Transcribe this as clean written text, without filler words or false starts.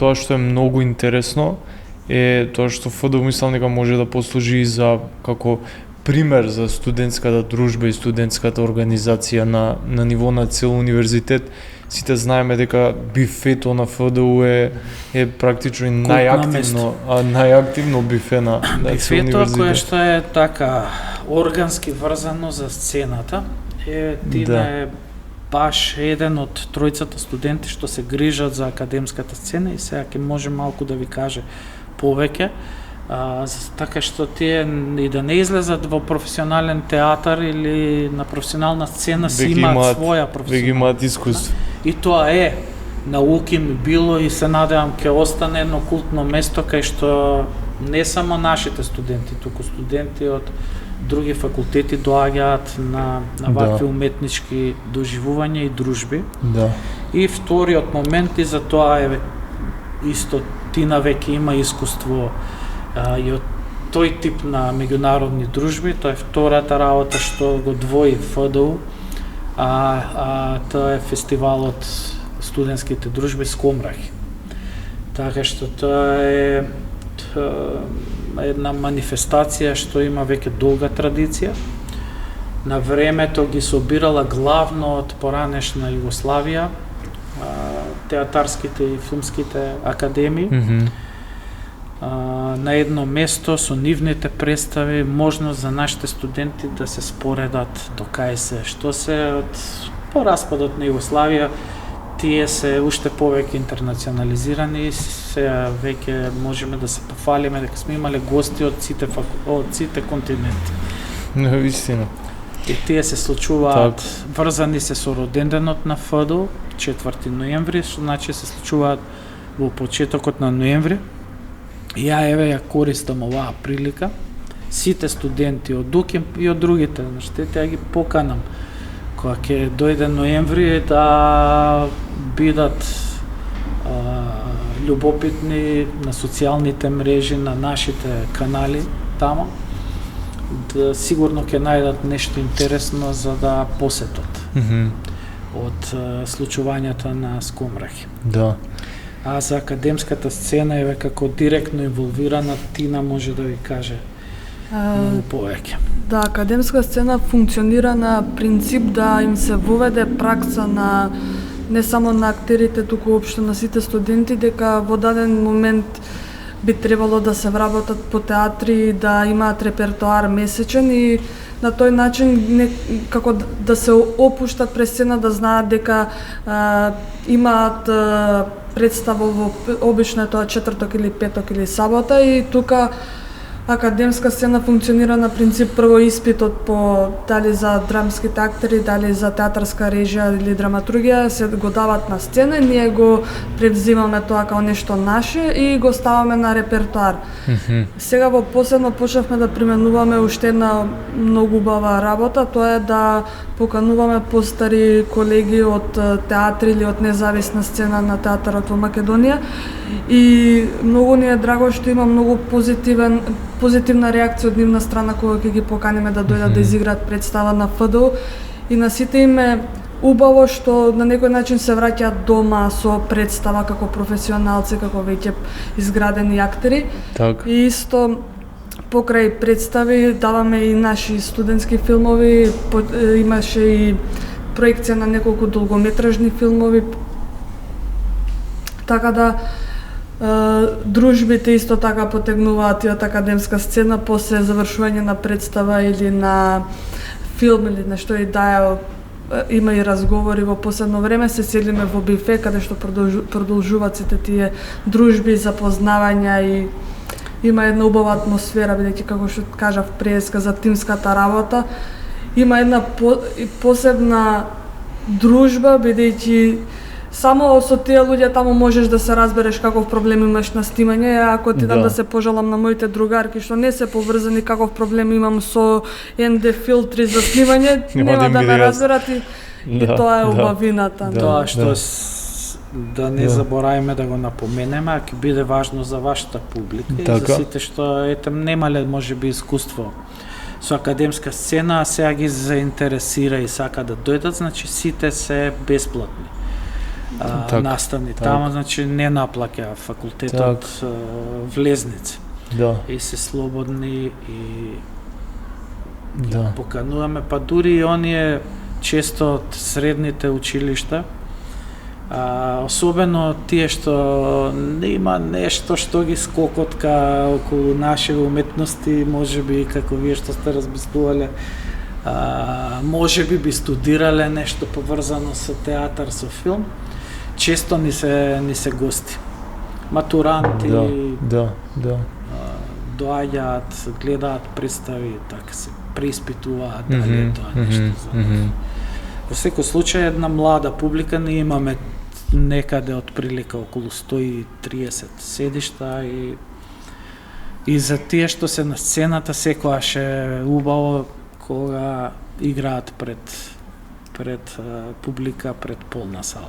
тоа што е многу интересно е тоа што ФДУ мислам дека може да послужи и за како пример за студентската дружба и студентската организација на ниво на цел универзитет. Сите знаеме дека бифето на ФДУ е практично и најактивно бифе на цел универзитет. Бифето кое што е така органски врзано за сцената Тина е баш еден од тројцата студенти што се грижат за академската сцена и сега ќе може малку да ви каже повеќе. Така што тие и да не излезат во професионален театар или на професионална сцена си имаат своја професионална. Веќе имаат искуство. И тоа е на УКИМ било и се надевам ќе остане едно култно место кај што не само нашите студенти, туку студенти од други факултети доаѓаат на вакви уметнички доживувања и дружби. И вториот момент и за тоа е исто Тина веќе има искуство и од тој тип на меѓународни дружби, тоа е втората работа што го двои ФДУ, тоа е фестивалот студентските дружби Скомрахи. Така што тоа е една манифестација што има веќе долга традиција. На времето ги собирала главно од поранешна Југославија, театарските и филмските академии. На едно место со нивните представи можност за нашите студенти да се споредат до кај се, што се од по распадот на Југославија, тие се уште повеќе интернационализирани и се веќе можеме да се пофалиме дека сме имале гости од сите континенти. Вистина. И тие се случуваат, врзани се со роденденот на ФДУ, 4 ноември, што значи се случуваат во почетокот на ноември. Ја ја користам оваа прилика, сите студенти од УКИМ и од другите универзитети, ја ги поканам кога ќе дојде ноември да бидат љубопитни на социјалните мрежи, на нашите канали тамо, да сигурно ќе најдат нешто интересно за да посетат од случувањата на Скомрахи. А за академската сцена е како директно инволвирана, Тина може да ви каже многу повеќе. Да, академска сцена функционира на принцип да им се воведе пракса на не само на актерите, туку општо на сите студенти, дека во даден момент би требало да се вработат по театри, да имаат репертоар месечен и на тој начин како да се опуштат пред сцена, да знаат дека имаат представа во обично тоа четврток или петок или сабота и тука академска сцена функционира на принцип прво испитот по дали за драмските актери, дали за театарска режија или драматургија се го дават на сцена и ние го превзимаме тоа како нешто наше и го ставаме на репертоар. Сега во последно почнавме да применуваме уште една многу убава работа, тоа е да покануваме постари колеги од театри или од независна сцена на театарот во Македонија и многу ни е драго што има многу позитивна реакција од нивна страна кога ќе ги поканиме да дојдат да изиграат представа на ФДУ и на сите им е убаво што на некој начин се враќаат дома со представа како професионалци, како веќе изградени актери. И исто покрај представи даваме и наши студентски филмови, имаше и проекција на неколку долгометражни филмови. Така да дружбите исто така потегнуваат и од академска сцена после завршување на представа или на филм или нешто и да има и разговори во последно време, се селиме во бифе каде што продолжуваат сите тие дружби, запознавања и има една убава атмосфера, бидејќи како што кажав преска за тимската работа, има една посебна дружба, бидејќи само со тие луѓе таму можеш да се разбереш каков проблем имаш на снимање, ако ти дам да се пожалам на моите другарки што не се поврзани каков проблем имам со ND филтри за снимање, нема да ме разберат и тоа е убавината. Тоа што да не забораваме да го напоменеме, а ќе биде важно за вашата публика и за сите што немале можеби искуство со академска сцена, а сега ги заинтересира и сака да дојдат, значи сите се бесплатни. наставни так. тама, значи не наплаќа факултетот влезници. Да. И се слободни и Да. покануваме, па дури и оние често од средните училишта, особено тие што има нешто што ги скокотка околу нашите уметности, можеби како вие што сте размислувале, можеби би студирале нешто поврзано со театар, со филм, често ни се гости. Матуранти, Да. доаѓаат, гледаат представи, така се преиспитуваат дали тоа нешто за нив. Во секој случај, една млада публика, ние имаме некаде од прилика околу 130 седишта и за тие што се на сцената секогаш е убаво кога играат пред публика, пред полна сала.